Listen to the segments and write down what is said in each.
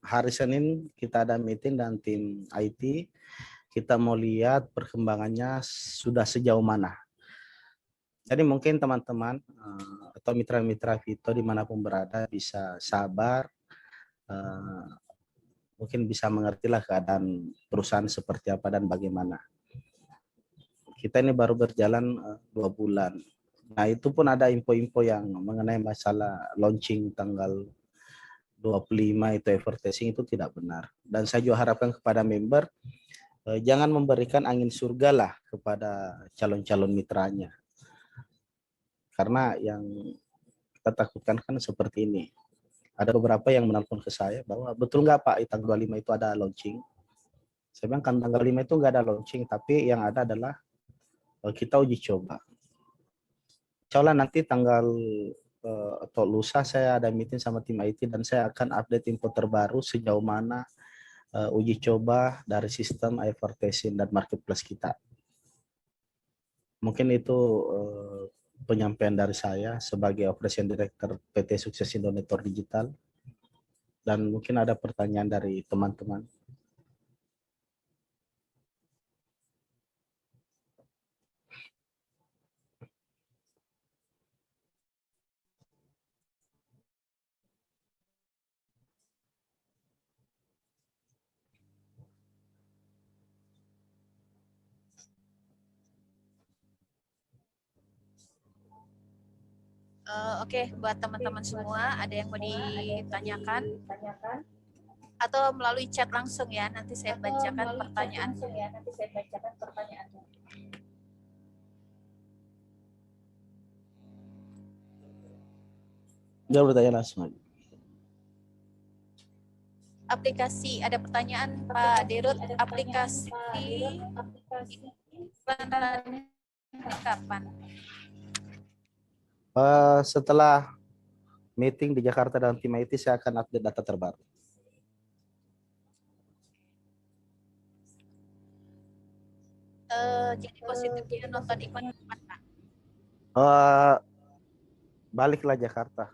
hari Senin kita ada meeting dengan tim IT. Kita mau lihat perkembangannya sudah sejauh mana. Jadi mungkin teman-teman atau mitra-mitra Vito dimanapun berada bisa sabar, mungkin bisa mengertilah keadaan perusahaan seperti apa dan bagaimana. Kita ini baru berjalan 2 bulan. Nah itu pun ada info-info yang mengenai masalah launching tanggal 25 itu advertising itu tidak benar. Dan saya juga harapkan kepada member, jangan memberikan angin surga lah kepada calon-calon mitranya. Karena yang kita takutkan kan seperti ini. Ada beberapa yang menelpon ke saya bahwa betul nggak Pak, tanggal 25 itu ada launching. Saya bilang kan tanggal 5 itu nggak ada launching, tapi yang ada adalah kita uji coba. Insya Allah nanti tanggal atau lusa saya ada meeting sama tim IT dan saya akan update info terbaru sejauh mana uji coba dari sistem advertising dan marketplace kita. Mungkin itu penyampaian dari saya sebagai Operation Director PT Sukses Indo Network Digital. Dan mungkin ada pertanyaan dari teman-teman. Oke, buat teman-teman semua, ada yang mau ditanyakan atau melalui chat langsung ya? Nanti saya bacakan pertanyaannya. Jangan bertanya langsung aja. Aplikasi, ada pertanyaan Pak Dirut, aplikasi kapan? Setelah meeting di Jakarta dengan tim IT, saya akan update data terbaru. Jadi positifnya nonton iklan kapan, Pak? Baliklah Jakarta.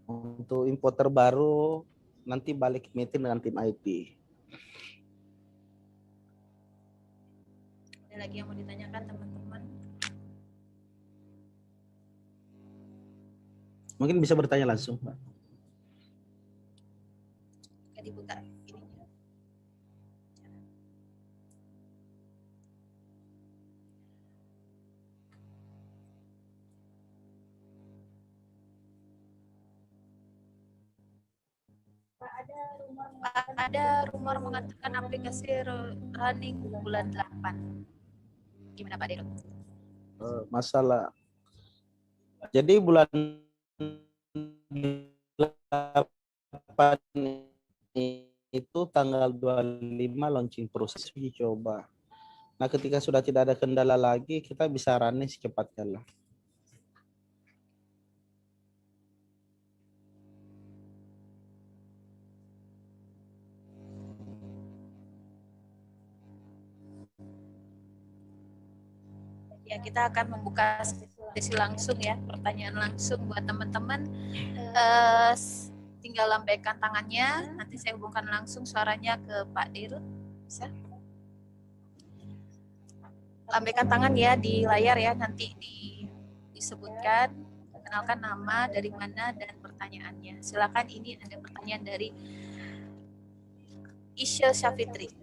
Untuk info terbaru nanti balik meeting dengan tim IT. Ada lagi yang mau ditanyakan teman-teman? Mungkin bisa bertanya langsung, Pak. Oke, dibuka ininya. Ada rumor mengatakan aplikasi running bulan 8. Gimana Pak Dirut? Masalah. Jadi bulan 8 itu tanggal 25 launching proses uji coba. Nah, ketika sudah tidak ada kendala lagi, kita bisa running secepatnya lah. Ya, kita akan membuka sesi langsung ya, pertanyaan langsung buat teman-teman. Tinggal lambaikan tangannya, nanti saya hubungkan langsung suaranya ke Pak Dirut. Bisa? Lambaikan tangan ya di layar ya, nanti disebutkan, kenalkan nama, dari mana, dan pertanyaannya. Silakan, ini ada pertanyaan dari Isya Syafitri.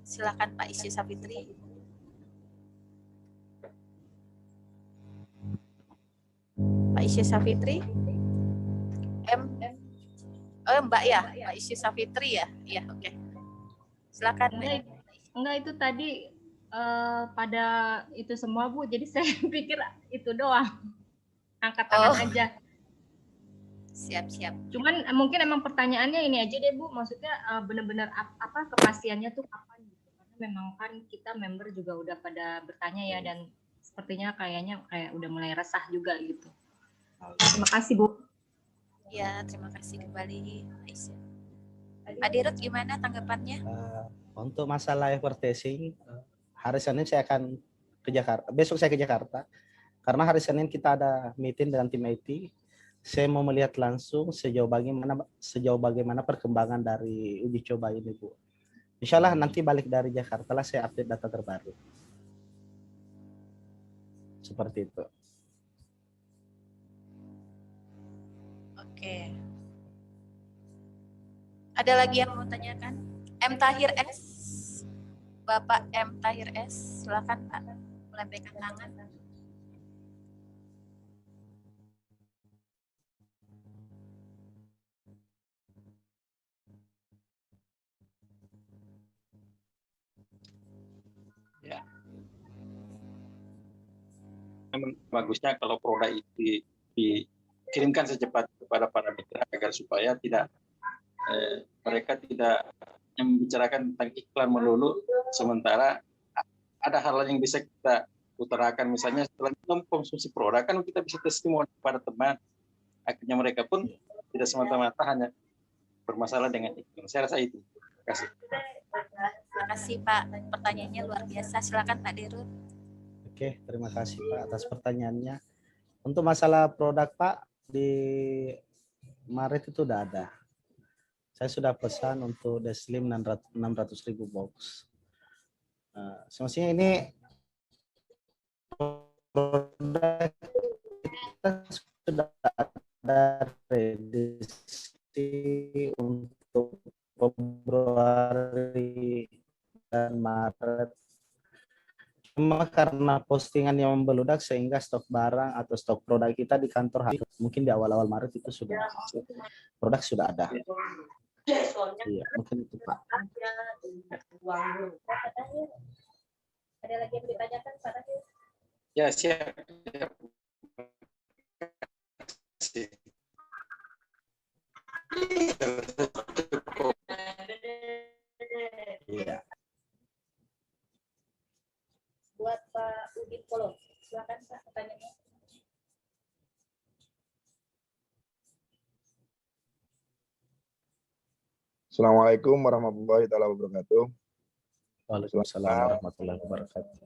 Silakan Pak Isya Syafitri. Pak Isya Syafitri. Mbak ya, Pak Isya Syafitri ya. Iya, oke. Silakan. Enggak, itu tadi pada itu semua Bu, jadi saya pikir itu doang. Angkat tangan aja. Siap. Cuman mungkin emang pertanyaannya ini aja deh Bu, maksudnya benar-benar apa kepastiannya tuh kapan gitu. Karena memang kan kita member juga udah pada bertanya ya, dan sepertinya kayaknya kayak udah mulai resah juga gitu. Terima kasih Bu. Ya, terima kasih kembali Aisyah. Pak Dirut gimana tanggapannya? Untuk masalah advertising, hari Senin saya akan ke Jakarta. Besok saya ke Jakarta. Karena hari Senin kita ada meeting dengan tim IT. saya mau melihat langsung sejauh bagaimana perkembangan dari uji coba ini, Bu. Insya Allah nanti balik dari Jakarta lah saya update data terbaru. Seperti itu. Oke. Ada lagi yang mau tanyakan? M. Tahir S. Bapak M. Tahir S. Silakan Pak, melambaikan tangan. Ya. Bagusnya kalau produk itu dikirimkan secepat kepada para mitra agar supaya tidak mereka tidak membicarakan tentang iklan melulu, sementara ada hal lain yang bisa kita utarakan, misalnya setelah mengkonsumsi produk kan kita bisa testimoni kepada teman, akhirnya mereka pun tidak semata-mata hanya bermasalah dengan iklan. Saya rasa itu. Terima kasih. Terima kasih Pak, pertanyaannya luar biasa. Silakan Pak Dirut. Oke, terima kasih Pak atas pertanyaannya. Untuk masalah produk Pak, di Maret itu udah ada. Saya sudah pesan untuk Deslim 600.000 box. Semestinya ini produk kita sudah ada prediksi untuk Februari dan Maret. Cuma karena postingan yang membeludak sehingga stok barang atau stok produk kita di kantor mungkin di awal-awal Maret itu sudah produk sudah ada. Iya, mungkin itu Pak. Ada lagi yang ditanyakan Pak Tahir? Ya, siap. Iya. Buat Pak Udin Polo, silakan Pak pertanyaannya. Assalamualaikum warahmatullahi wabarakatuh. Waalaikumsalam warahmatullahi wabarakatuh.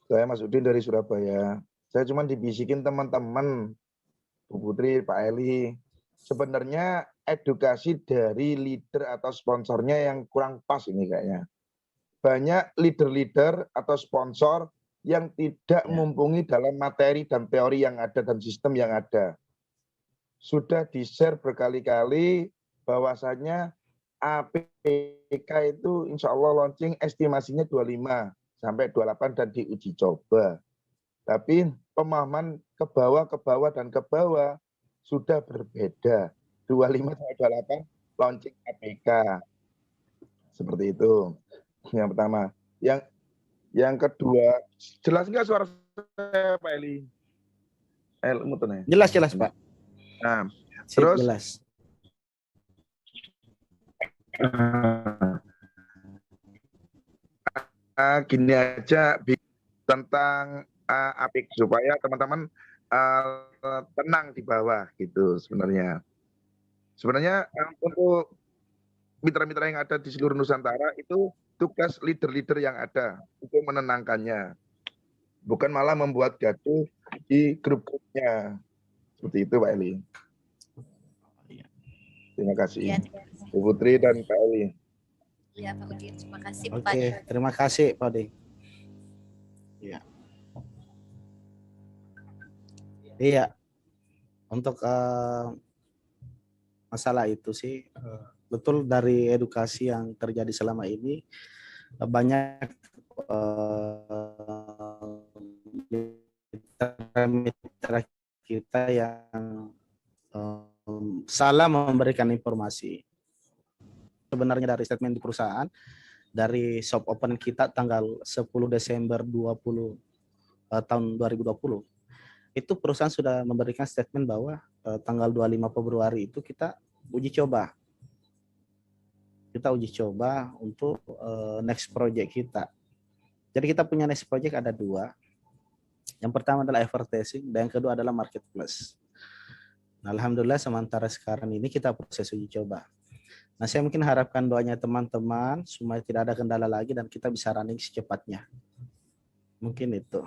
Saya Mas Udin dari Surabaya. Saya cuma dibisikin teman-teman, Bu Putri, Pak Eli. Sebenarnya edukasi dari leader atau sponsornya yang kurang pas ini kayaknya. Banyak leader-leader atau sponsor yang tidak mumpuni dalam materi dan teori yang ada dan sistem yang ada. Sudah di-share berkali-kali bahwasanya APK itu insya Allah launching estimasinya 25 sampai 28 dan diuji coba. Tapi pemahaman ke bawah dan ke bawah sudah berbeda. 25 sampai 28 launching APK. Seperti itu. Yang pertama. Yang kedua, jelas nggak suara saya Pak Eli? Jelas Pak. Nah, terus jelas. Gini aja tentang APK supaya teman-teman tenang di bawah gitu sebenarnya. Sebenarnya untuk mitra-mitra yang ada di seluruh Nusantara itu tugas leader-leader yang ada untuk menenangkannya. Bukan malah membuat gaduh di grup-grupnya. Seperti itu Pak Eli. Terima kasih. Ya, Bu Putri dan Pak Eli. Ya Pak Udin, terima kasih. Oke, terima kasih Pak Udin. Iya. Iya. Untuk masalah itu sih betul dari edukasi yang terjadi selama ini banyak mitra kita yang salah memberikan informasi. Sebenarnya dari statement di perusahaan, dari shop open kita tanggal 10 Desember tahun 2020, itu perusahaan sudah memberikan statement bahwa tanggal 25 Februari itu kita uji coba. Kita uji coba untuk next project kita. Jadi kita punya next project ada 2. Yang pertama adalah advertising dan yang kedua adalah marketplace. Nah, alhamdulillah sementara sekarang ini kita proses uji coba. Nah, saya mungkin harapkan doanya teman-teman supaya tidak ada kendala lagi dan kita bisa running secepatnya. Mungkin itu.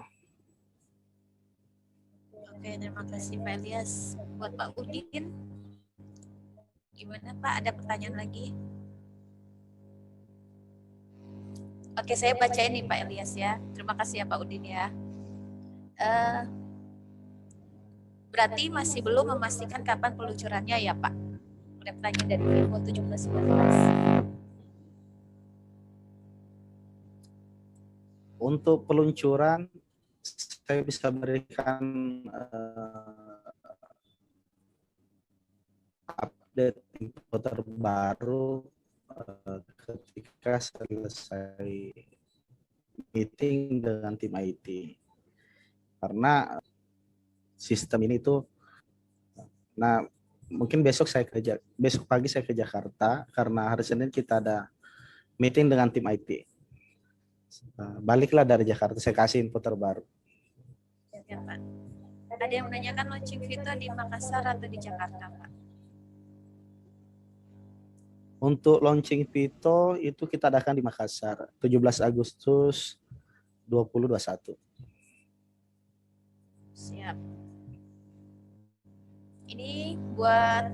Oke, terima kasih Pak Elias. Buat Pak Udin, gimana Pak? Ada pertanyaan lagi? Oke, saya bacain nih Pak Elias ya. Terima kasih ya Pak Udin ya. Berarti masih belum memastikan kapan peluncurannya ya Pak? Ada pertanyaan dari Info 1719. Untuk peluncuran saya bisa berikan update info terbaru ketika selesai meeting dengan tim IT. Karena sistem ini tuh, nah mungkin besok pagi saya ke Jakarta karena hari Senin kita ada meeting dengan tim IT. Baliklah dari Jakarta, saya kasih info terbaru. Ya Pak. Ada yang menanyakan launching Vito di Makassar atau di Jakarta Pak? Untuk launching Vito itu kita adakan di Makassar, 17 Agustus 2021. Siap. Ini buat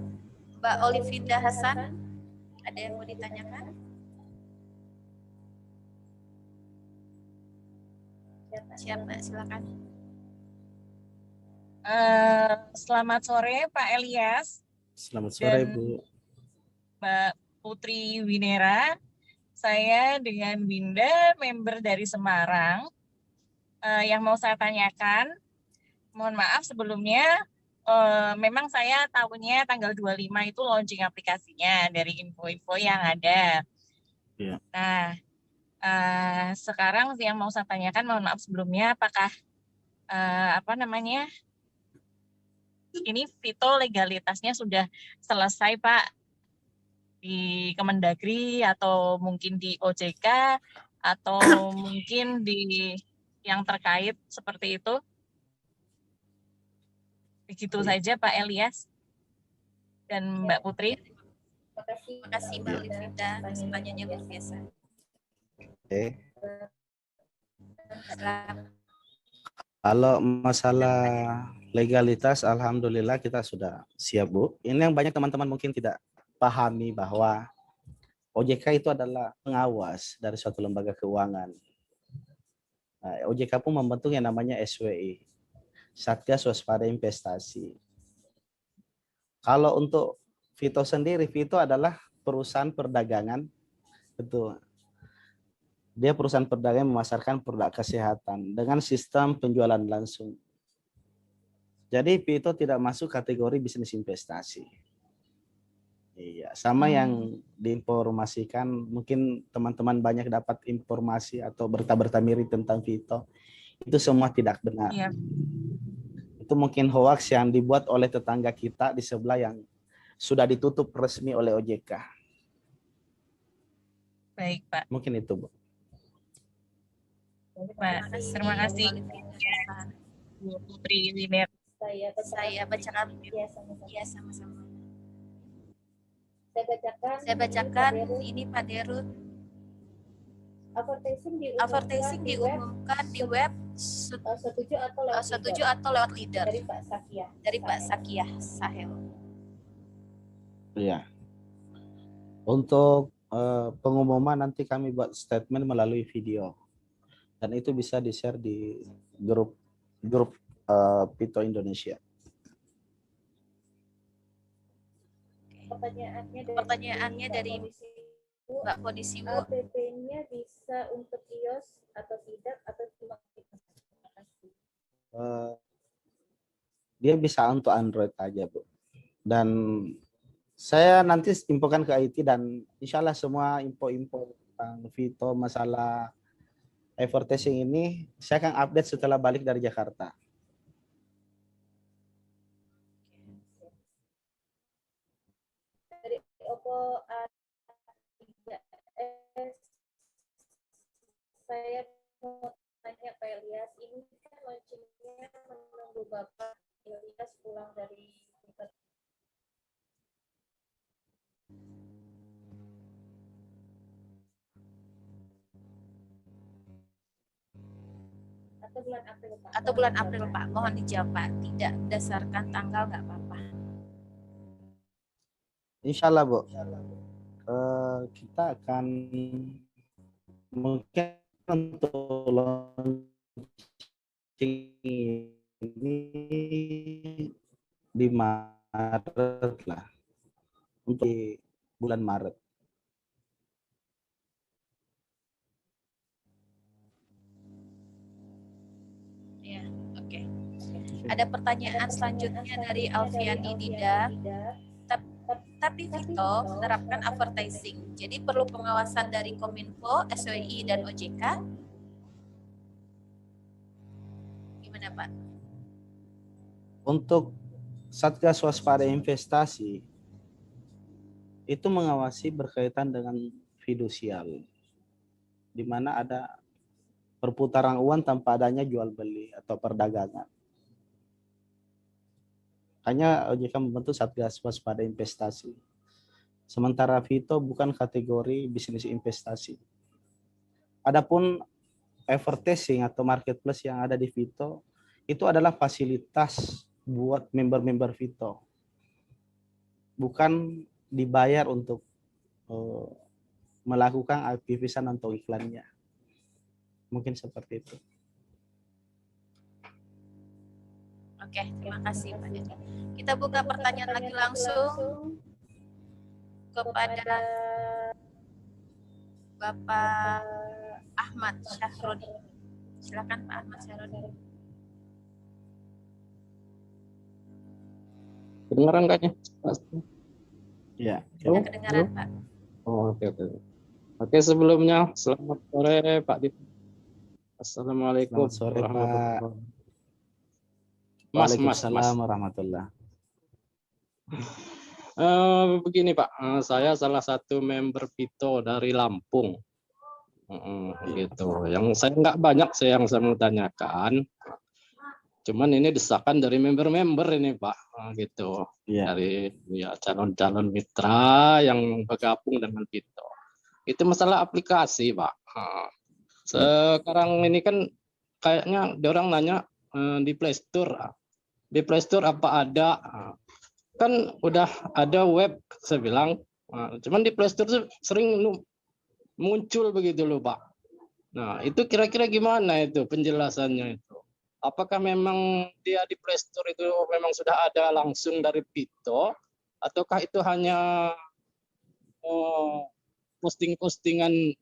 Mbak Olivinda Hasan, ada yang mau ditanyakan? Siap Mbak, silakan. Selamat sore Pak Elias. Selamat sore dan Bu. Mbak Putri Winera. Saya dengan Winda, member dari Semarang. Yang mau saya tanyakan, mohon maaf sebelumnya, memang saya tahunya tanggal 25 itu launching aplikasinya dari info-info yang ada. Ya. Nah, sekarang yang mau saya tanyakan, mohon maaf sebelumnya, apakah ini Vito legalitasnya sudah selesai Pak di Kemendagri atau mungkin di OJK atau mungkin di yang terkait seperti itu? Begitu saja Pak Elias dan Mbak Putri. Terima kasih Mbak Olivinda, pertanyaannya luar biasa. Oke. Kalau masalah legalitas, alhamdulillah kita sudah siap Bu. Ini yang banyak teman-teman mungkin tidak pahami bahwa OJK itu adalah pengawas dari suatu lembaga keuangan. Nah, OJK pun membentuk yang namanya SWI, Satgas Waspada Investasi. Kalau untuk Vito sendiri, Vito adalah perusahaan perdagangan, betul. Dia perusahaan perdagangan memasarkan produk kesehatan dengan sistem penjualan langsung. Jadi Vito tidak masuk kategori bisnis investasi. Iya, sama yang diinformasikan, mungkin teman-teman banyak dapat informasi atau berita-berita miring tentang Vito, itu semua tidak benar. Iya. Itu mungkin hoax yang dibuat oleh tetangga kita di sebelah yang sudah ditutup resmi oleh OJK. Baik Pak. Mungkin itu Bu. Pak, terima kasih Bu Putri Winera. Saya bacakan. Ya, sama-sama. Saya bacakan ini Pak Derut. Advertising diumumkan di web setuju atau lewat leader dari Pak Sakia Sahel. Ya. Untuk pengumuman nanti kami buat statement melalui video dan itu bisa di-share di grup Vito Indonesia. Pertanyaannya dari Mbak Podisiwu. APP-nya bisa untuk iOS atau tidak atau cuma Dia bisa untuk Android aja Bu. Dan saya nanti infokan ke IT dan insya Allah semua info-info tentang Vito masalah advertising ini saya akan update setelah balik dari Jakarta. dari Oppo A3s, saya mau tanya Pak Elias, ini kan launchingnya menunggu Bapak Elias pulang dari atau Atau bulan April, Pak? Atau bulan April, Pak? Mohon dijawab, Pak. Tidak berdasarkan tanggal nggak apa-apa. Insya Allah, Bu. Kita akan mungkin untuk launching ini di Maret lah, untuk di bulan Maret. Ya, oke. Ada pertanyaan selanjutnya dari Alfiani Dida. Tapi Vito menerapkan advertising, jadi perlu pengawasan dari Kominfo, SWI, dan OJK. Gimana, Pak? Untuk Satgas Waspada Investasi itu mengawasi berkaitan dengan fidusial, di mana ada perputaran uang tanpa adanya jual beli atau perdagangan. Hanya OJK membentuk Satgas Waspada Investasi. Sementara Vito bukan kategori bisnis investasi. Adapun advertising atau marketplace yang ada di Vito itu adalah fasilitas buat member-member Vito. Bukan dibayar untuk melakukan aktivitas atau iklannya. Mungkin seperti itu. Oke, terima kasih Pak Dedi. Kita buka pertanyaan lagi langsung kepada Bapak Ahmad Syahroni. Silakan Pak Ahmad Syahroni. Kedengaran kayaknya? Ya. Tidak kedengaran Pak. Oh, oke. Oke, sebelumnya selamat sore Pak Dit. Assalamualaikum. Selamat sore Pak. Mas. Waalaikumsalam warahmatullahi. Begini Pak, saya salah satu member Vito dari Lampung. Gitu. Yang saya nggak banyak yang saya mau tanyakan. Cuman ini desakan dari member-member ini Pak, gitu. Ya. Dari calon-calon mitra yang bergabung dengan Vito. Itu masalah aplikasi Pak. Sekarang ini kan kayaknya orang nanya di Play Store. Di Play Store apa ada? Kan udah ada web, saya bilang. Cuman di Play Store sering muncul begitu loh Pak. Nah itu kira-kira gimana itu penjelasannya itu? Apakah memang dia di Play Store itu memang sudah ada langsung dari Vito, ataukah itu hanya posting-postingan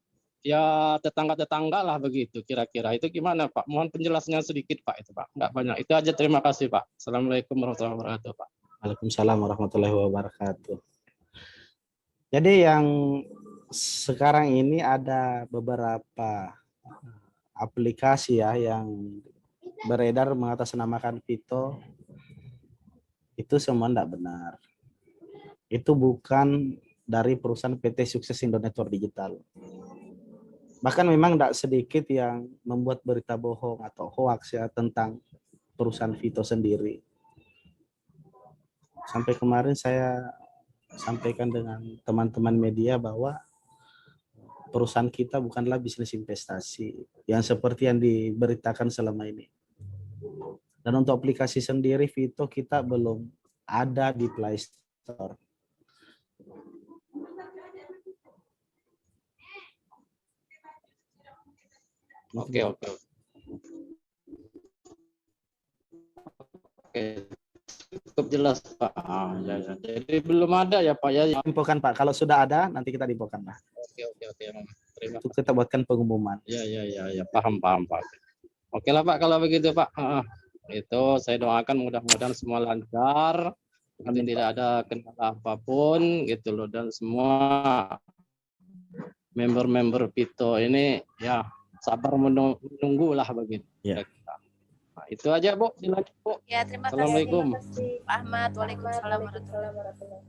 ya tetangga-tetangga lah begitu kira-kira? Itu gimana Pak? Mohon penjelasannya sedikit Pak itu Pak. Enggak banyak. Itu aja, terima kasih Pak. Assalamualaikum warahmatullahi wabarakatuh Pak. Waalaikumsalam warahmatullahi wabarakatuh. Jadi yang sekarang ini ada beberapa aplikasi ya yang beredar mengatasnamakan Vito, itu semua tidak benar. Itu bukan dari perusahaan PT Sukses Indonesia Digital. Bahkan memang tidak sedikit yang membuat berita bohong atau hoax ya tentang perusahaan Vito sendiri. Sampai kemarin saya sampaikan dengan teman-teman media bahwa perusahaan kita bukanlah bisnis investasi yang seperti yang diberitakan selama ini. Dan untuk aplikasi sendiri Vito kita belum ada di Play Store. Oke. Cukup jelas Pak. Ya. Jadi belum ada ya Pak ya. Infokan Pak, kalau sudah ada nanti kita infokan Pak. Oke. Terima kasih. Kita buatkan pengumuman. Ya. Paham Pak. Oke lah Pak kalau begitu Pak. Itu saya doakan mudah-mudahan semua lancar. Tidak ada kendala apapun gitu loh, dan semua member-member Vito ini ya sabar menunggu lah begitu. Ya. Nah, itu aja Bu, dilanjut Bu. Ya, terima kasih. Assalamualaikum. Pak Ahmad, waalaikumsalam warahmatullahi wabarakatuh.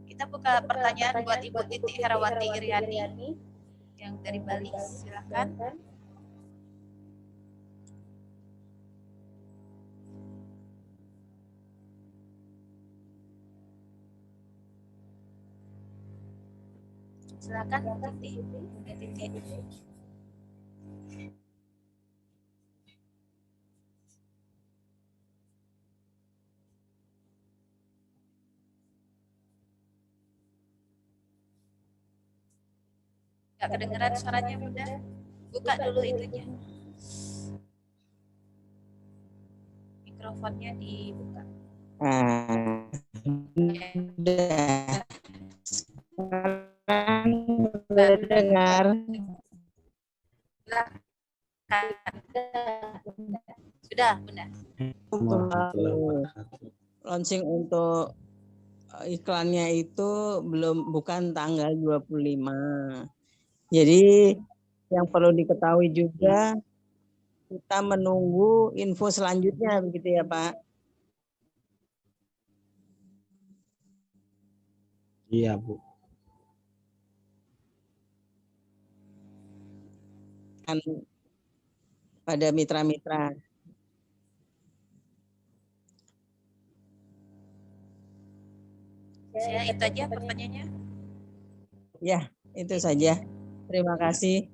Kita buka pertanyaan buat Ibu Titi Herawati Iriani yang dari Bali. Silakan. Silakan Bu Titi. Nggak kedengeran suaranya Bunda? Buka dulu itunya. Mikrofonnya dibuka. Udah. Sekarang mendengar. Sudah, Bunda. Launching untuk iklannya itu bukan tanggal 25. Jadi yang perlu diketahui juga kita menunggu info selanjutnya begitu ya Pak. Iya Bu. Kan pada mitra-mitra. Saya itu aja pertanyaannya. Ya, itu saja. Terima kasih.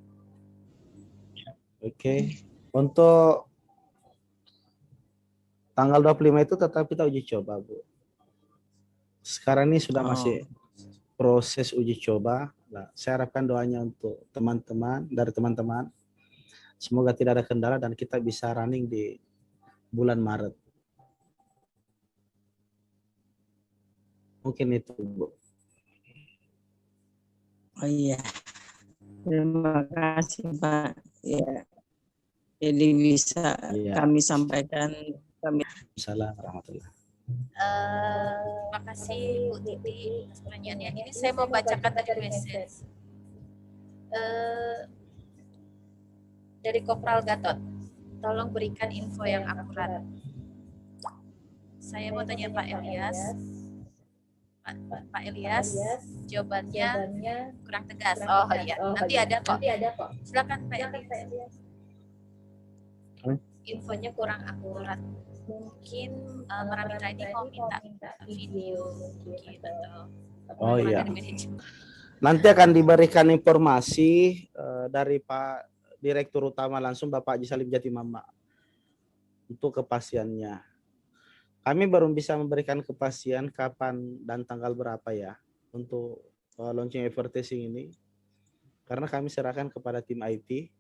Oke. Untuk tanggal 25 itu tetap kita uji coba, Bu. Sekarang ini sudah masih proses uji coba. Nah, saya harapkan doanya untuk teman-teman, dari teman-teman. Semoga tidak ada kendala dan kita bisa running di bulan Maret. Mungkin itu, Bu. Oh iya. Terima kasih Pak. Ya. Jadi bisa kami sampaikan. Assalamualaikum warahmatullahi Terima kasih Bu Titi atas pertanyaannya. Ini saya mau bacakan dari message. Dari Kopral Gatot, tolong berikan info yang akurat. Saya mau tanya Pak Elias. Pak Elias, jawabannya kurang tegas. Oh iya, nanti ada kok. Silakan Pak Elias. Infonya kurang akurat. Mungkin para mitra ini mau minta video gitu. Oh iya. Nanti akan diberikan informasi dari Pak Direktur Utama langsung Bapak Haji Salim Jatimama untuk kepastiannya. Kami baru bisa memberikan kepastian kapan dan tanggal berapa ya untuk launching advertising ini. Karena kami serahkan kepada tim IT.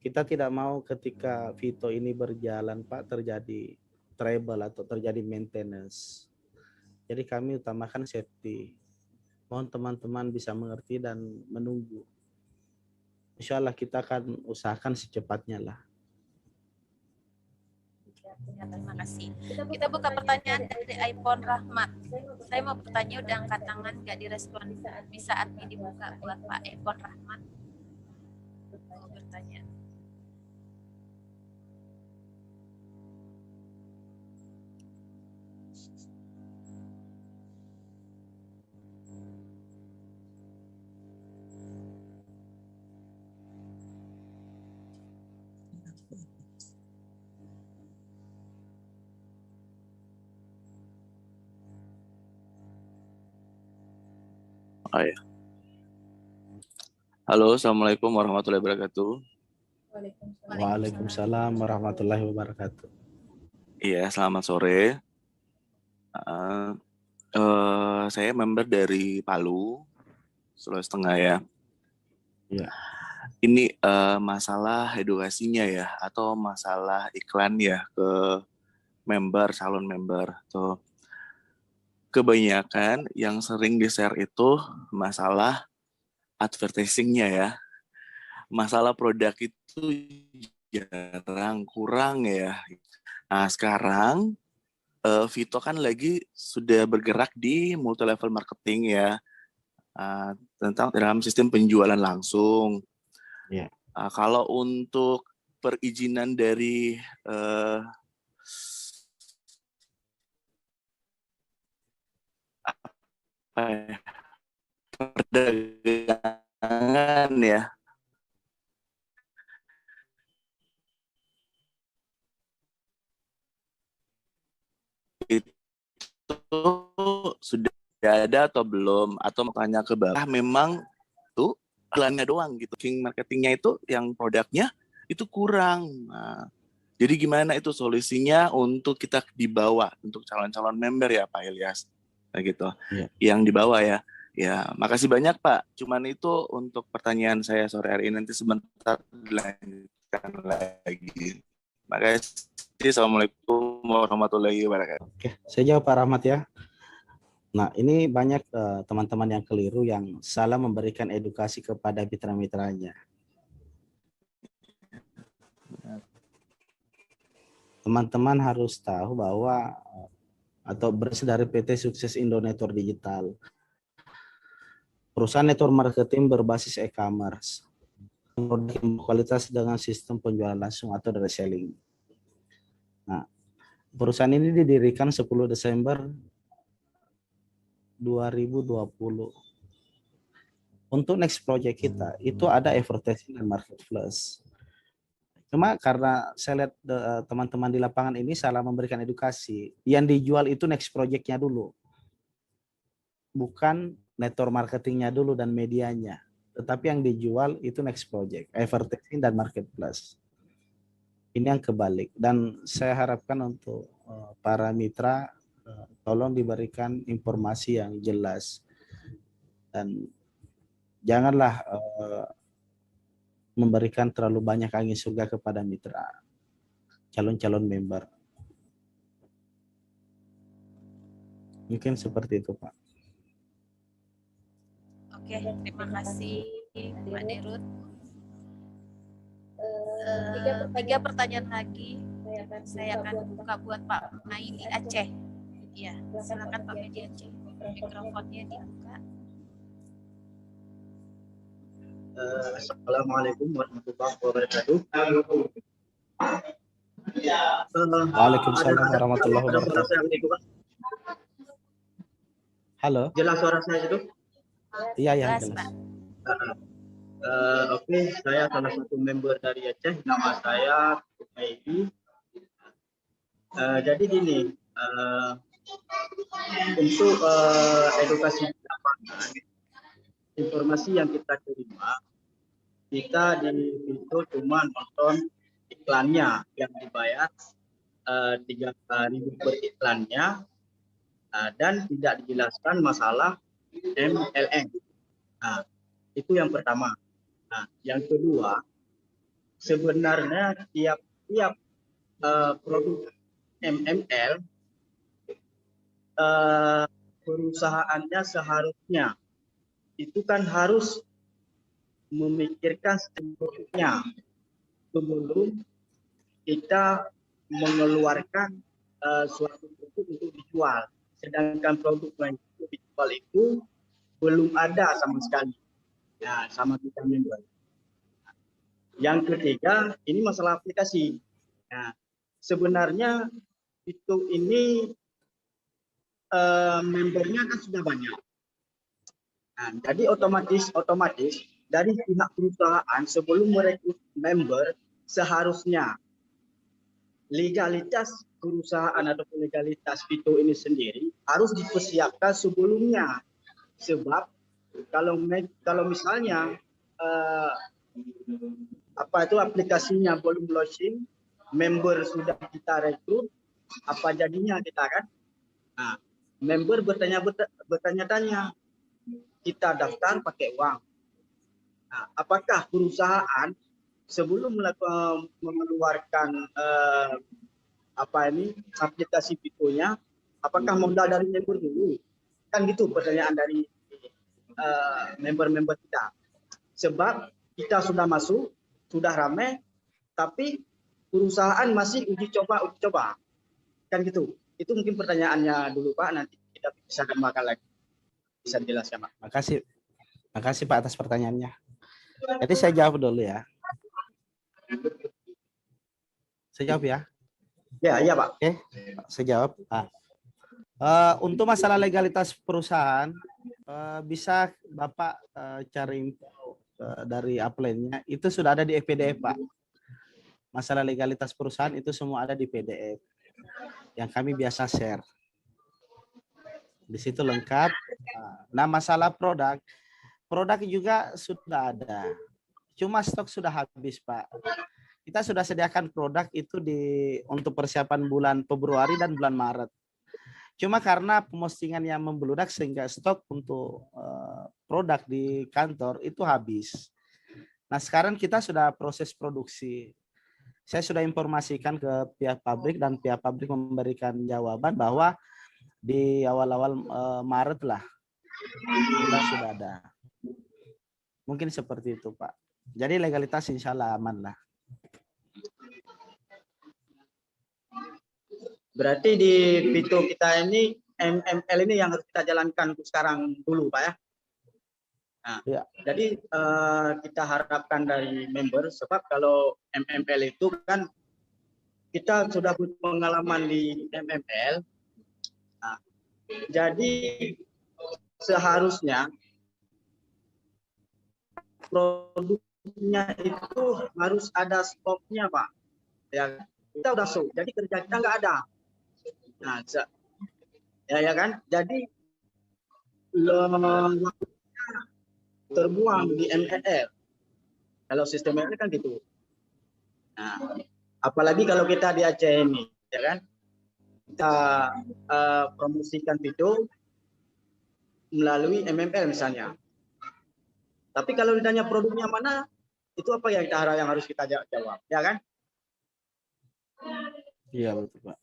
Kita tidak mau ketika Vito ini berjalan Pak terjadi trouble atau terjadi maintenance. Jadi kami utamakan safety. Mohon teman-teman bisa mengerti dan menunggu. Insya Allah kita akan usahakan secepatnya lah. Ya, terima kasih. Kita buka pertanyaan dari iPhone Rahmat. Saya mau bertanya, udah angkat tangan nggak direspon. Bisa admin dibuka buat Pak iPhone Rahmat. Mau bertanya. Oh, ya. Halo, Assalamualaikum warahmatullahi wabarakatuh. Waalaikumsalam warahmatullahi wabarakatuh. Iya, selamat sore. Saya member dari Palu, Sulawesi Tengah ya. Ya. Ini masalah edukasinya ya, atau masalah iklan ya ke member, calon member. Tuh. Kebanyakan yang sering di-share itu masalah advertising-nya ya. Masalah produk itu kurang ya. Nah, sekarang Vito kan lagi sudah bergerak di multi level marketing ya. Tentang dalam sistem penjualan langsung. Yeah. Kalau untuk perizinan dari perdagangan ya, itu sudah ada atau belum, atau mau tanya ke Bapak memang tuh iklannya doang gitu, marketingnya itu yang produknya itu kurang. Nah, jadi gimana itu solusinya untuk kita dibawa untuk calon-calon member ya Pak Ilyas, nah, gitu, yang dibawa ya. Ya, makasih banyak Pak. Cuman itu untuk pertanyaan saya sore hari ini, nanti sebentar dilanjutkan lagi. Makasih. Assalamualaikum warahmatullahi wabarakatuh. Oke, saya jawab Pak Rahmat ya. Nah, ini banyak teman-teman yang keliru yang salah memberikan edukasi kepada mitra-mitranya. Teman-teman harus tahu bahwa atau berasal dari PT Sukses Indo Network Digital. Perusahaan network marketing berbasis e-commerce. Produk kualitas dengan sistem penjualan langsung atau direct selling. Nah, perusahaan ini didirikan 10 Desember 2020. Untuk next project kita, itu ada advertising dan marketplace. Cuma karena saya lihat teman-teman di lapangan ini salah memberikan edukasi. Yang dijual itu next project-nya dulu. Bukan network marketingnya dulu dan medianya. Tetapi yang dijual itu next project, advertising dan marketplace. Ini yang kebalik. Dan saya harapkan untuk para mitra, tolong diberikan informasi yang jelas. Dan janganlah memberikan terlalu banyak angin surga kepada mitra, calon-calon member. Mungkin seperti itu, Pak. Oke, terima kasih Mbak Derut. Tiga pertanyaan lagi saya akan buka buat Pak Mai di Aceh. Ya, silakan Pak Mai di Aceh. Mikrofonnya dibuka. Assalamualaikum warahmatullahi wabarakatuh. Waalaikumsalam warahmatullahi wabarakatuh. Halo. Jelas suara saya itu? Iya, yang jelas. Oke, saya salah satu member dari Aceh. Nama saya Edi. Jadi gini, untuk edukasi informasi yang kita terima, kita di itu cuma nonton iklannya yang dibayar 3.000 per iklannya, dan tidak dijelaskan masalah MLM. Nah, itu yang pertama. Nah, yang kedua, sebenarnya tiap produk MML perusahaannya seharusnya itu kan harus memikirkan produknya sebelum kita mengeluarkan suatu produk untuk dijual. Sedangkan produk yang dijual itu belum ada sama sekali. Ya, sama kita member. Yang ketiga, ini masalah aplikasi. Nah, sebenarnya itu ini membernya kan sudah banyak. Nah, jadi otomatis dari pihak perusahaan sebelum merekrut member seharusnya legalitas perusahaan atau legalitas Vito ini sendiri harus dipersiapkan sebelumnya. Sebab kalau misalnya aplikasinya belum launching, member sudah kita rekrut, apa jadinya kita kan? Nah, member bertanya-tanya, kita daftar pakai uang. Nah, apakah perusahaan sebelum mengeluarkan aplikasi Vito-nya, apakah modal dari member dulu? Kan gitu pertanyaan dari member-member kita. Sebab kita sudah masuk, sudah ramai, tapi perusahaan masih uji coba. Kan gitu. Itu mungkin pertanyaannya dulu Pak, nanti kita bisa kembangkan lagi. Bisa dijelaskan Pak. Makasih Pak atas pertanyaannya. Jadi saya jawab dulu ya. Saya jawab ya. Iya Pak. Oke, saya jawab. Untuk masalah legalitas perusahaan, bisa Bapak cari info dari upline-nya, itu sudah ada di PDF Pak. Masalah legalitas perusahaan itu semua ada di PDF yang kami biasa share. Di situ lengkap. Nah, masalah produk juga sudah ada. Cuma stok sudah habis Pak. Kita sudah sediakan produk itu untuk persiapan bulan Februari dan bulan Maret. Cuma karena pemostingan yang membeludak sehingga stok untuk produk di kantor itu habis. Nah, sekarang kita sudah proses produksi. Saya sudah informasikan ke pihak pabrik dan pihak pabrik memberikan jawaban bahwa di awal-awal Maret lah kita sudah ada. Mungkin seperti itu, Pak. Jadi legalitas insya Allah aman lah. Berarti di Pito kita ini MML ini yang harus kita jalankan untuk sekarang dulu, Pak ya. Nah, ya. Jadi kita harapkan dari member, sebab kalau MML itu kan kita sudah punya pengalaman di MML. Nah, jadi seharusnya produknya itu harus ada stoknya, Pak. Ya, kita udah show, jadi kerja kita nggak ada. Nah, ya kan? Jadi terbuang di MLL. Kalau sistem MLL kan gitu. Nah, apalagi kalau kita di Aceh ini, ya kan? Kita promosikan video melalui MML misalnya. Tapi kalau ditanya produknya mana, itu apa yang harus kita jawab, ya kan? Iya betul, Pak.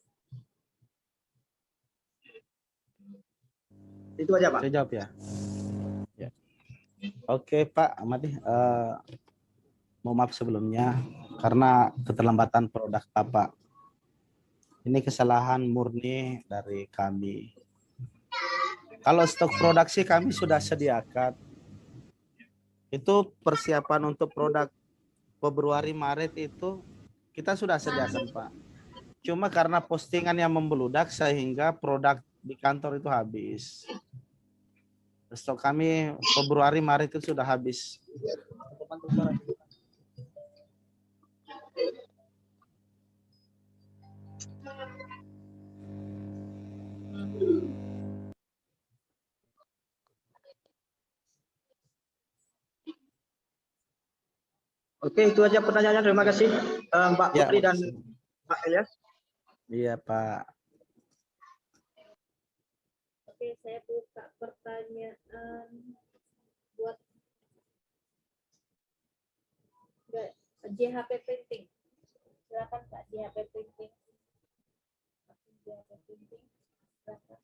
Itu aja, Pak. Saya jawab ya. Ya. Oke, Pak Amadi, mohon maaf sebelumnya karena keterlambatan produk Bapak. Ini kesalahan murni dari kami. Kalau stok produksi kami sudah sediakan. Itu persiapan untuk produk Februari Maret itu kita sudah sediakan, Pak. Cuma karena postingan yang membeludak sehingga produk di kantor itu habis. Stok kami Februari Maret itu sudah habis. Oke, itu aja pertanyaannya. Terima kasih Mbak Putri dan Pak Elias. Iya, Pak. Oke, saya buka pertanyaan buat JHP Printing. Silakan Pak, JHP Printing. JHP Printing. Silakan.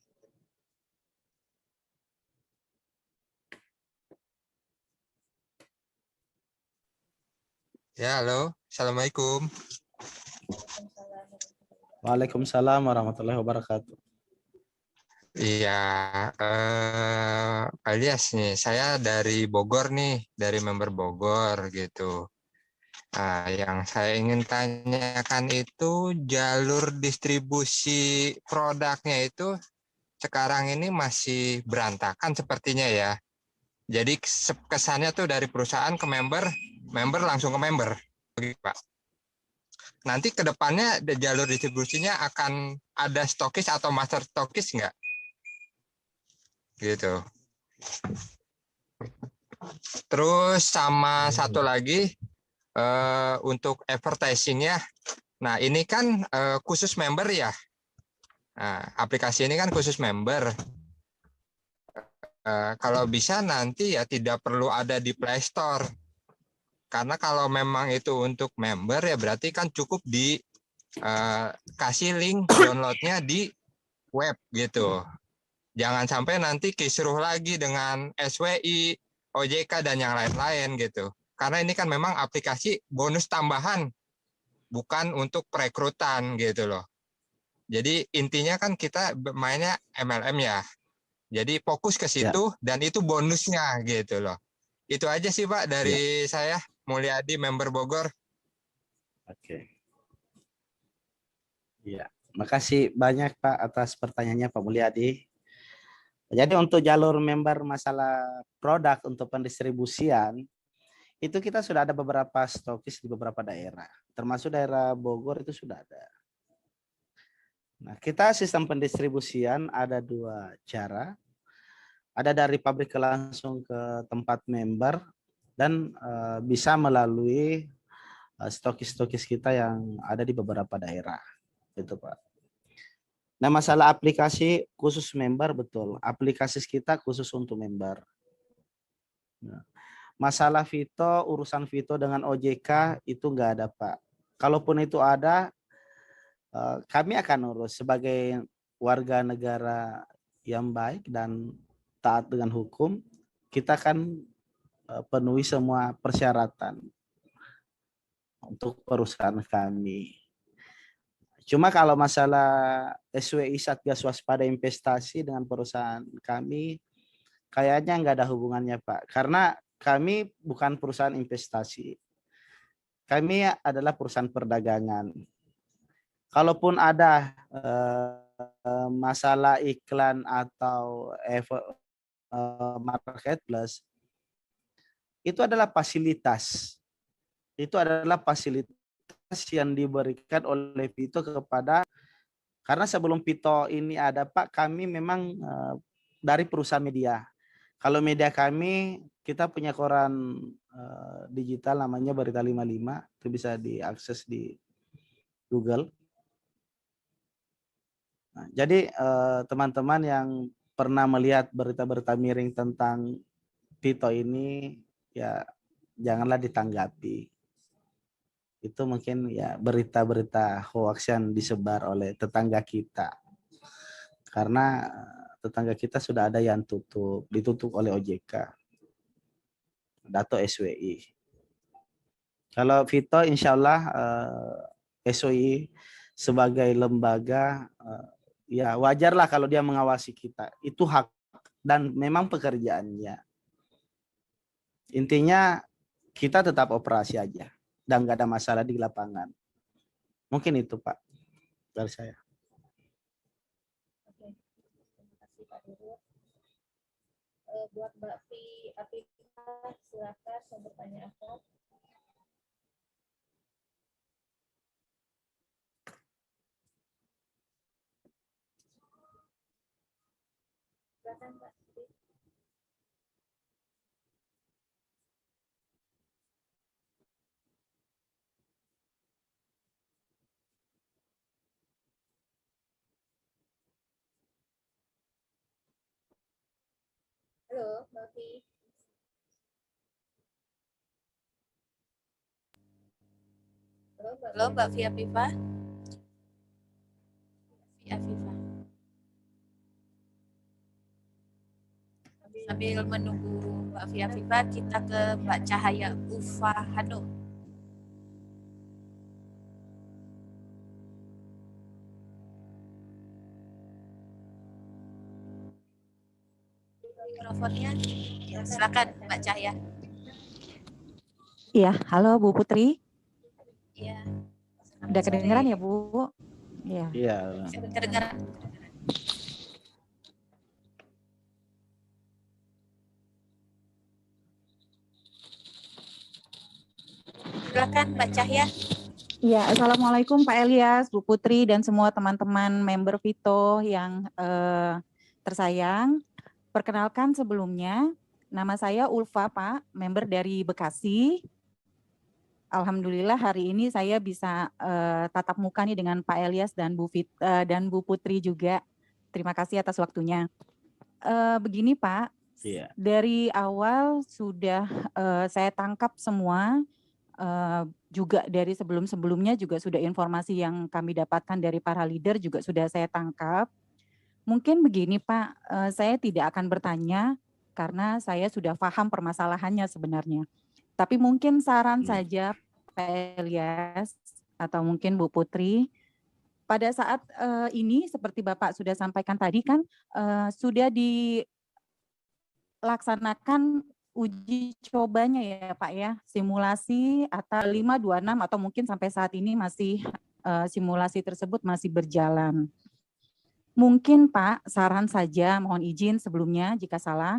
Ya, halo. Assalamualaikum. Waalaikumsalam warahmatullahi wabarakatuh. Iya, alias nih, saya dari Bogor nih, dari member Bogor gitu. Nah, yang saya ingin tanyakan itu jalur distribusi produknya itu sekarang ini masih berantakan sepertinya ya. Jadi kesannya tuh dari perusahaan ke member, member langsung ke member, begitu Pak. Nanti ke depannya jalur distribusinya akan ada stokis atau master stokis nggak? Gitu. Terus sama satu lagi untuk advertisingnya. Nah ini kan khusus member ya. Nah, aplikasi ini kan khusus member. Kalau bisa nanti ya tidak perlu ada di Play Store. Karena kalau memang itu untuk member ya berarti kan cukup di kasih link downloadnya di web gitu. Jangan sampai nanti kisruh lagi dengan SWI, OJK dan yang lain-lain gitu. Karena ini kan memang aplikasi bonus tambahan, bukan untuk perekrutan gitu loh. Jadi intinya kan kita mainnya MLM ya. Jadi fokus ke situ dan itu bonusnya gitu loh. Itu aja sih Pak dari saya, Mulyadi, member Bogor. Oke. Iya, makasih banyak Pak atas pertanyaannya Pak Mulyadi. Jadi untuk jalur member masalah produk untuk pendistribusian, itu kita sudah ada beberapa stokis di beberapa daerah. Termasuk daerah Bogor itu sudah ada. Nah, kita sistem pendistribusian ada dua cara. Ada dari pabrik langsung ke tempat member dan bisa melalui stokis-stokis kita yang ada di beberapa daerah. Itu Pak. Nah, masalah aplikasi khusus member, betul. Aplikasi kita khusus untuk member. Nah, masalah Vito, urusan Vito dengan OJK itu nggak ada, Pak. Kalaupun itu ada, kami akan urus sebagai warga negara yang baik dan taat dengan hukum. Kita akan penuhi semua persyaratan untuk perusahaan kami. Cuma kalau masalah SWI Satgas Waspada Investasi dengan perusahaan kami, kayaknya nggak ada hubungannya, Pak. Karena kami bukan perusahaan investasi. Kami adalah perusahaan perdagangan. Kalaupun ada masalah iklan atau marketplace, itu adalah fasilitas. Itu adalah fasilitas yang diberikan oleh Vito kepada, karena sebelum Vito ini ada, Pak, kami memang dari perusahaan media. Kalau media kami, kita punya koran digital namanya Berita 55, itu bisa diakses di Google. Nah, jadi teman-teman yang pernah melihat berita-berita miring tentang Vito ini, ya janganlah ditanggapi. Itu mungkin ya berita-berita hoax yang disebar oleh tetangga kita. Karena tetangga kita sudah ada yang ditutup oleh OJK. Dato SWI. Kalau Vito insya Allah SWI sebagai lembaga, ya wajarlah kalau dia mengawasi kita. Itu hak dan memang pekerjaannya. Intinya kita tetap operasi aja. Dan nggak ada masalah di lapangan. Mungkin itu, Pak, dari saya. Oke, terima kasih Pak Dirut. Buat Mbak Fi Apifah, silakan mau bertanya apa? Silakan Mbak. Halo, Mbak Fi. Halo, Mbak Fi Apifah. Fi Afifah. Sambil menunggu Mbak Fi Afifah, kita ke Mbak Cahaya Ufa Hanum. Mikrofonnya, ya, silakan Mbak Cahaya. Iya, halo Bu Putri. Iya. Udah kedengeran ya Bu? Iya. Iya. Kedengeran. Silakan Mbak Cahaya. Iya, Assalamualaikum Pak Elias, Bu Putri, dan semua teman-teman member Vito yang tersayang. Perkenalkan sebelumnya, nama saya Ulfa Pak, member dari Bekasi. Alhamdulillah hari ini saya bisa tatap muka nih dengan Pak Elias dan Bu Putri juga. Terima kasih atas waktunya. Begini Pak, dari awal sudah saya tangkap semua, juga dari sebelum-sebelumnya juga sudah informasi yang kami dapatkan dari para leader juga sudah saya tangkap. Mungkin begini Pak, saya tidak akan bertanya karena saya sudah paham permasalahannya sebenarnya. Tapi mungkin saran saja Pak Elias atau mungkin Bu Putri, pada saat ini seperti Bapak sudah sampaikan tadi kan sudah dilaksanakan uji cobanya ya Pak ya, simulasi atau 526 atau mungkin sampai saat ini masih simulasi tersebut masih berjalan. Mungkin Pak, saran saja, mohon izin sebelumnya jika salah,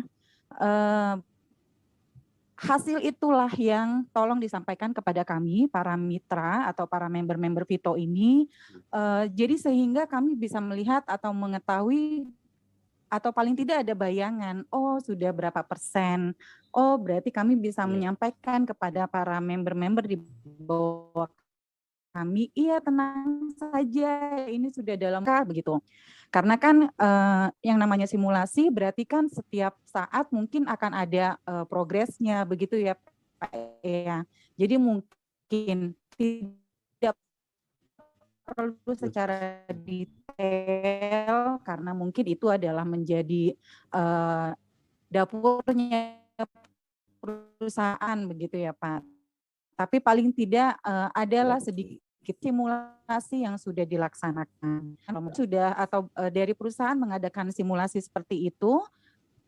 hasil itulah yang tolong disampaikan kepada kami, para mitra atau para member-member Vito ini, jadi sehingga kami bisa melihat atau mengetahui atau paling tidak ada bayangan, oh sudah berapa persen, oh berarti kami bisa menyampaikan kepada para member-member di bawah kami, iya tenang saja, ini sudah dalam begitu. Karena kan yang namanya simulasi berarti kan setiap saat mungkin akan ada progresnya begitu ya Pak ya. Jadi mungkin tidak perlu secara detail karena mungkin itu adalah menjadi dapurnya perusahaan begitu ya Pak. Tapi paling tidak adalah sedikit simulasi yang sudah dilaksanakan. Sudah atau dari perusahaan mengadakan simulasi seperti itu,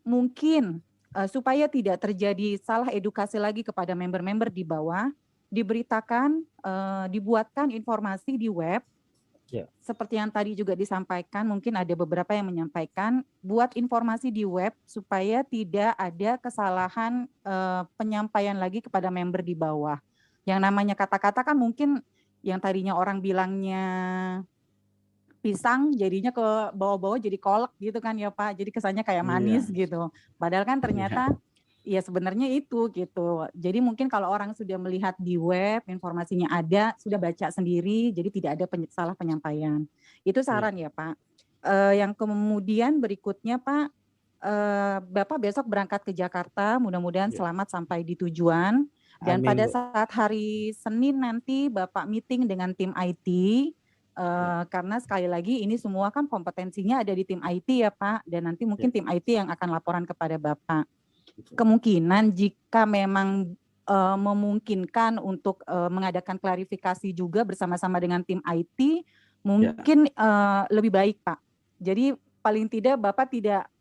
mungkin supaya tidak terjadi salah edukasi lagi kepada member-member di bawah, diberitakan, dibuatkan informasi di web, seperti yang tadi juga disampaikan, mungkin ada beberapa yang menyampaikan, buat informasi di web supaya tidak ada kesalahan penyampaian lagi kepada member di bawah. Yang namanya kata-kata kan mungkin yang tadinya orang bilangnya pisang jadinya ke bawah-bawah jadi kolak gitu kan ya Pak. Jadi kesannya kayak manis gitu. Padahal kan ternyata ya sebenarnya itu gitu. Jadi mungkin kalau orang sudah melihat di web, informasinya ada, sudah baca sendiri, jadi tidak ada salah penyampaian. Itu saran ya Pak. Yang kemudian berikutnya Pak, Bapak besok berangkat ke Jakarta, mudah-mudahan selamat sampai di tujuan. Dan Amin, pada Bu. saat hari Senin nanti Bapak meeting dengan tim IT, karena sekali lagi ini semua kan kompetensinya ada di tim IT ya Pak, dan nanti mungkin tim IT yang akan laporan kepada Bapak. Kemungkinan jika memang memungkinkan untuk mengadakan klarifikasi juga bersama-sama dengan tim IT, mungkin lebih baik Pak. Jadi paling tidak Bapak tidak,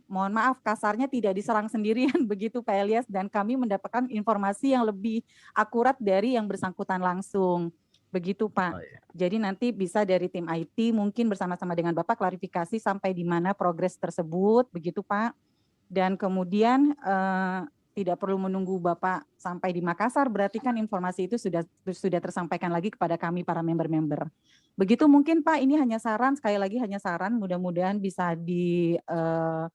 mohon maaf kasarnya tidak diserang sendirian begitu Pak Elias, dan kami mendapatkan informasi yang lebih akurat dari yang bersangkutan langsung. Begitu Pak. Jadi nanti bisa dari tim IT mungkin bersama-sama dengan Bapak klarifikasi sampai di mana progres tersebut, begitu Pak. Dan kemudian tidak perlu menunggu Bapak sampai di Makassar, berarti kan informasi itu sudah tersampaikan lagi kepada kami para member-member. Begitu mungkin Pak, ini hanya saran, sekali lagi hanya saran, mudah-mudahan bisa diterima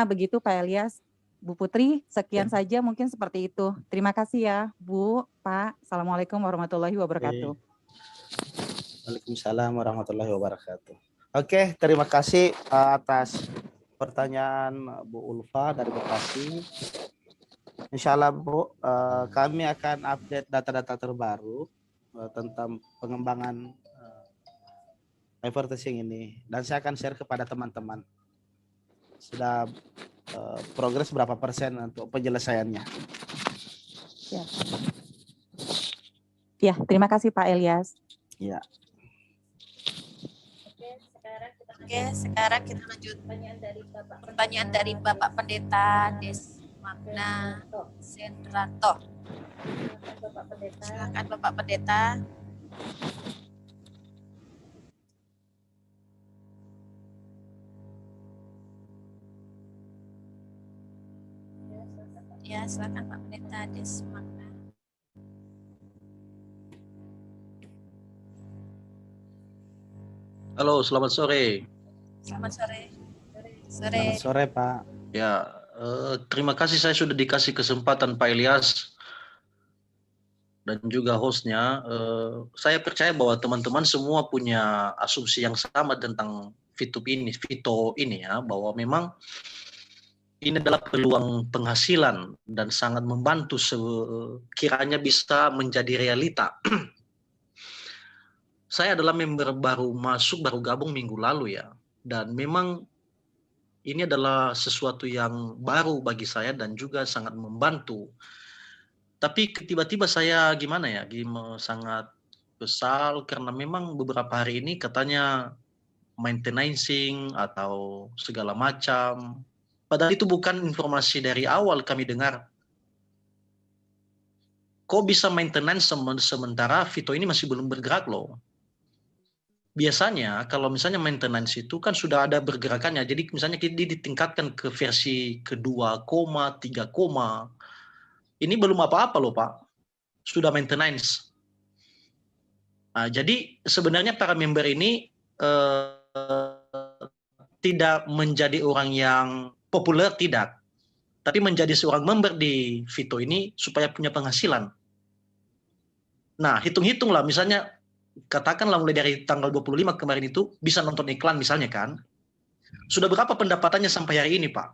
begitu Pak Elias. Bu Putri, sekian saja mungkin seperti itu. Terima kasih ya Bu, Pak. Assalamualaikum warahmatullahi wabarakatuh. Waalaikumsalam warahmatullahi wabarakatuh. Oke, terima kasih atas pertanyaan Bu Ulfa dari Bekasi. Insya Allah Bu, kami akan update data-data terbaru tentang pengembangan advertising ini, dan saya akan share kepada teman-teman sudah progres berapa persen untuk penyelesaiannya. Ya, terima kasih Pak Elias. Ya. Oke, sekarang kita lanjut pertanyaan dari Bapak Pendeta Desmagna Sendrato. Silakan Bapak Pendeta. Ya, silakan Pak Pendeta Desmagna. Halo, selamat sore. Selamat sore. Selamat sore Pak. Ya, terima kasih saya sudah dikasih kesempatan Pak Elias dan juga hostnya. Saya percaya bahwa teman-teman semua punya asumsi yang sama tentang Vito ini ya, bahwa memang ini adalah peluang penghasilan dan sangat membantu sekiranya bisa menjadi realita. Saya adalah member baru gabung minggu lalu ya. Dan memang ini adalah sesuatu yang baru bagi saya dan juga sangat membantu. Tapi tiba-tiba saya sangat kesal karena memang beberapa hari ini katanya maintenancing atau segala macam. Padahal itu bukan informasi dari awal kami dengar. Kok bisa maintenance sementara Vito ini masih belum bergerak loh. Biasanya kalau misalnya maintenance itu kan sudah ada bergerakannya. Jadi misalnya kita ditingkatkan ke versi kedua, 3, ini belum apa-apa loh Pak. Sudah maintenance. Nah, jadi sebenarnya para member ini tidak menjadi orang yang populer, tidak. Tapi menjadi seorang member di Vito ini supaya punya penghasilan. Nah, hitung-hitunglah misalnya katakanlah mulai dari tanggal 25 kemarin itu bisa nonton iklan misalnya kan. Sudah berapa pendapatannya sampai hari ini, Pak?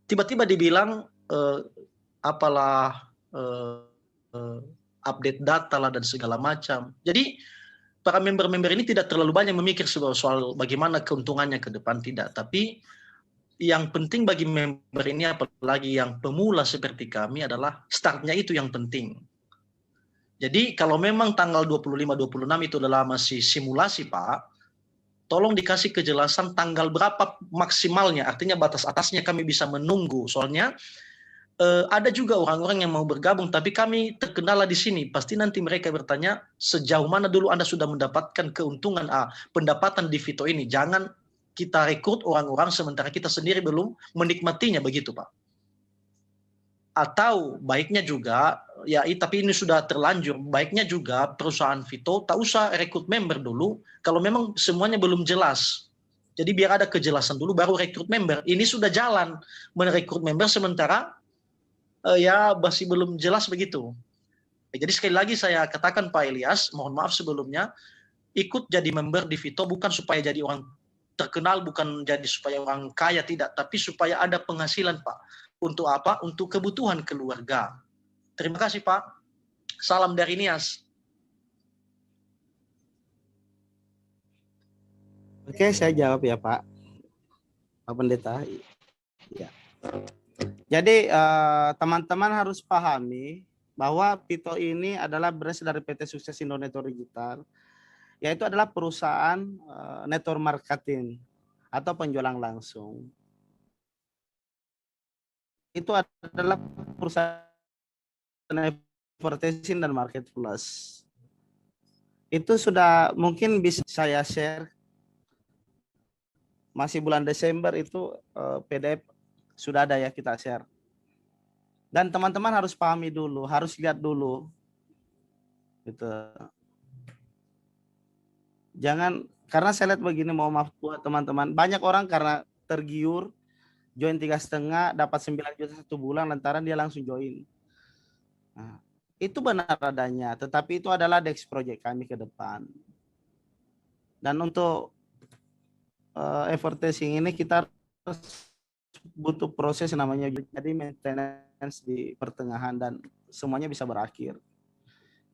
Tiba-tiba dibilang update data lah dan segala macam. Jadi para member-member ini tidak terlalu banyak memikir soal bagaimana keuntungannya ke depan, tidak. Tapi yang penting bagi member ini, apalagi yang pemula seperti kami, adalah startnya itu yang penting. Jadi kalau memang tanggal 25-26 itu adalah masih simulasi, Pak, tolong dikasih kejelasan tanggal berapa maksimalnya, artinya batas atasnya kami bisa menunggu. Soalnya ada juga orang-orang yang mau bergabung, tapi kami terkendala di sini. Pasti nanti mereka bertanya, sejauh mana dulu Anda sudah mendapatkan keuntungan pendapatan di Vito ini. Jangan kita rekrut orang-orang sementara kita sendiri belum menikmatinya, begitu Pak. Atau baiknya juga, ya tapi ini sudah terlanjur, baiknya juga perusahaan Vito tak usah rekrut member dulu, kalau memang semuanya belum jelas. Jadi biar ada kejelasan dulu, baru rekrut member. Ini sudah jalan merekrut member sementara ya masih belum jelas begitu. Jadi sekali lagi saya katakan Pak Elias, mohon maaf sebelumnya, ikut jadi member di Vito bukan supaya jadi orang terkenal, bukan jadi supaya orang kaya, tidak, tapi supaya ada penghasilan Pak. Untuk apa? Untuk kebutuhan keluarga. Terima kasih Pak. Salam dari Nias. Oke, saya jawab ya Pak. Pak Pendeta. Ya. Jadi teman-teman harus pahami bahwa Vito ini adalah branch dari PT Sukses Indo Network Digital, yaitu adalah perusahaan network marketing atau penjualan langsung. Itu adalah perusahaan advertising dan marketplace. Itu sudah mungkin bisa saya share. Masih bulan Desember itu PDF sudah ada ya kita share. Dan teman-teman harus pahami dulu, harus lihat dulu. Gitu. Jangan, karena saya lihat begini, mau maaf buat teman-teman, banyak orang karena tergiur join 3,5 dapat 9 juta 1 bulan lantaran dia langsung join. Nah, itu benar adanya, tetapi itu adalah Dex project kami ke depan. Dan untuk advertising ini kita butuh proses namanya jadi maintenance di pertengahan dan semuanya bisa berakhir.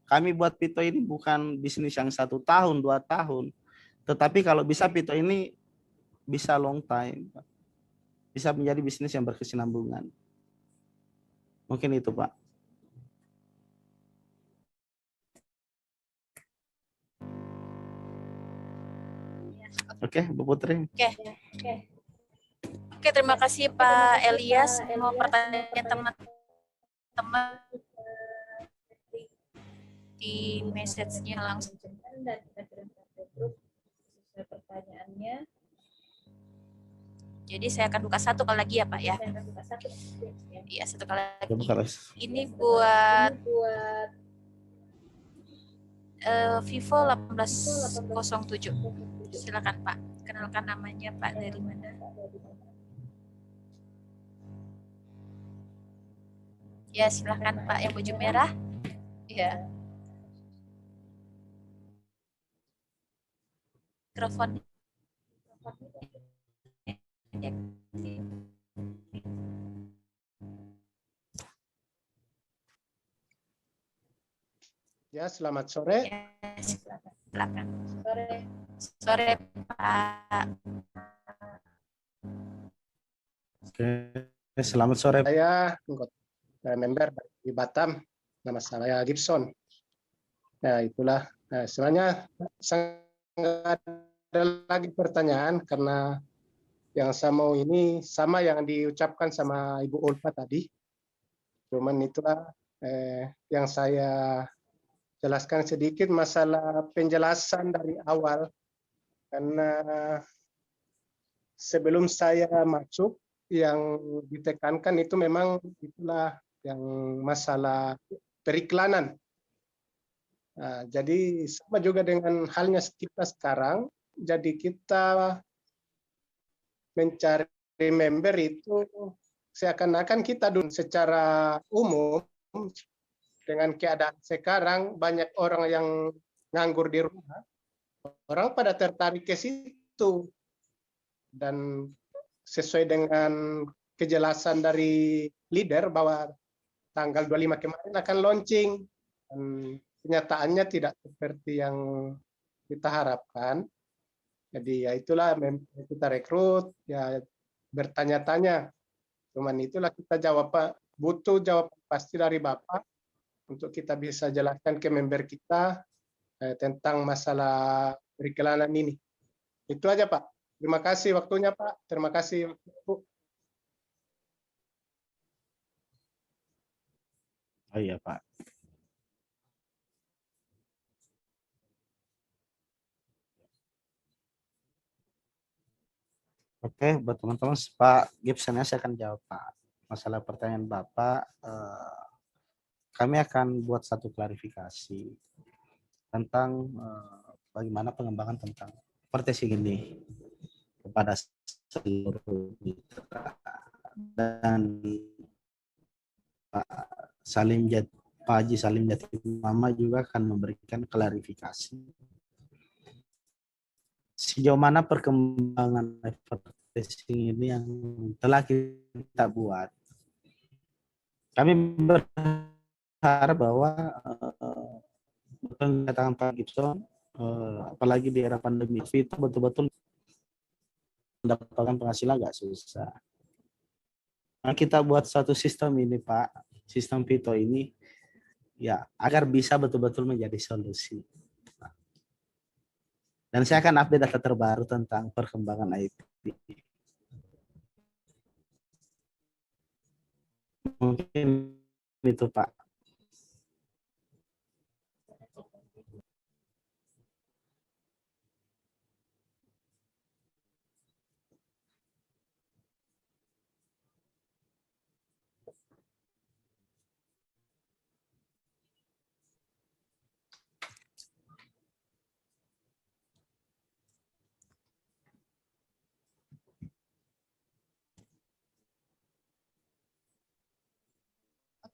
Kami buat Vito ini bukan bisnis yang 1 tahun, 2 tahun, tetapi kalau bisa Vito ini bisa long time, bisa menjadi bisnis yang berkesinambungan. Mungkin itu Pak. Oke, Bu Putri. Oke, terima kasih Pak Elias. Mau pertanyaan teman-teman di message-nya langsung. Dan kita kirimkan ke grup sesuai pertanyaannya. Jadi saya akan buka satu kali lagi ya Pak ya. Saya akan buka satu. Iya, satu kali lagi. Ini buat Vivo 1807. Silakan Pak. Kenalkan namanya Pak, dari mana? Ya, silakan Pak yang baju merah. Ya. Mikrofon. Ya, selamat sore. Ya, silakan. Sore Pak. Oke, selamat sore. Saya member di Batam, nama saya Gibson. Ya, itulah. Sebenarnya sangat ada lagi pertanyaan karena yang saya mau ini sama yang diucapkan sama Ibu Ulfa tadi. Cuman itulah yang saya jelaskan sedikit masalah penjelasan dari awal. Karena sebelum saya masuk, yang ditekankan itu memang itulah yang masalah periklanan. Nah, jadi sama juga dengan halnya kita sekarang, jadi kita mencari member itu seakan-akan kita secara umum dengan keadaan sekarang banyak orang yang nganggur di rumah, orang pada tertarik ke situ. Dan sesuai dengan kejelasan dari leader bahwa tanggal 25 kemarin akan launching. Dan kenyataannya tidak seperti yang kita harapkan. Jadi ya itulah kita rekrut, ya bertanya-tanya. Cuman itulah kita jawab, Pak. Butuh jawaban pasti dari Bapak untuk kita bisa jelaskan ke member kita tentang masalah periklanan ini. Itu aja, Pak. Terima kasih waktunya, Pak. Terima kasih, Bu. Oh iya, Pak. Oke, buat teman-teman, Pak Gibson, saya akan jawab, Pak. Masalah pertanyaan Bapak, kami akan buat satu klarifikasi tentang bagaimana pengembangan tentang partisi ini kepada seluruh mitra. Dan Pak Haji Salim Jatimama juga akan memberikan klarifikasi sejauh mana perkembangan advertising ini yang telah kita buat. Kami berharap bahwa katakan Pak Gibson, apalagi di era pandemi itu betul-betul mendapatkan penghasilan nggak susah. Nah, kita buat satu sistem ini, Pak, sistem Vito ini ya agar bisa betul-betul menjadi solusi. Dan saya akan update data terbaru tentang perkembangan IT. Mungkin itu, Pak.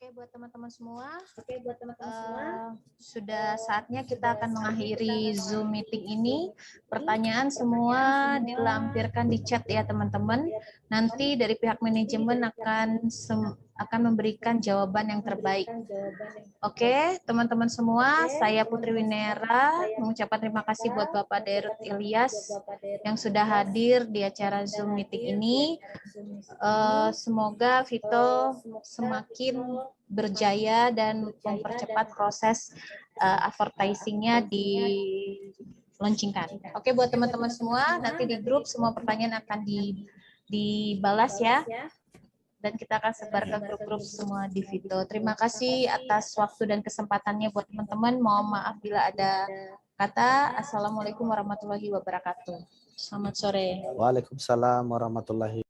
Oke, buat teman-teman semua. Sudah saatnya kita akan mengakhiri Zoom meeting ini. Pertanyaan semua dilampirkan di chat ya, teman-teman. Nanti dari pihak manajemen akan memberikan jawaban yang terbaik. Oke, teman-teman semua, saya Putri Winera mengucapkan terima kasih buat Bapak Dairut Ilyas yang sudah hadir di acara Zoom meeting ini. Semoga Vito semakin berjaya dan mempercepat proses advertising-nya di launchingkan. Oke, buat teman-teman semua, nanti di grup semua pertanyaan akan dibalas ya. Dan kita akan sebar ke grup-grup semua di Vito. Terima kasih atas waktu dan kesempatannya buat teman-teman. Mohon maaf bila ada kata. Assalamualaikum warahmatullahi wabarakatuh. Selamat sore. Waalaikumsalam warahmatullahi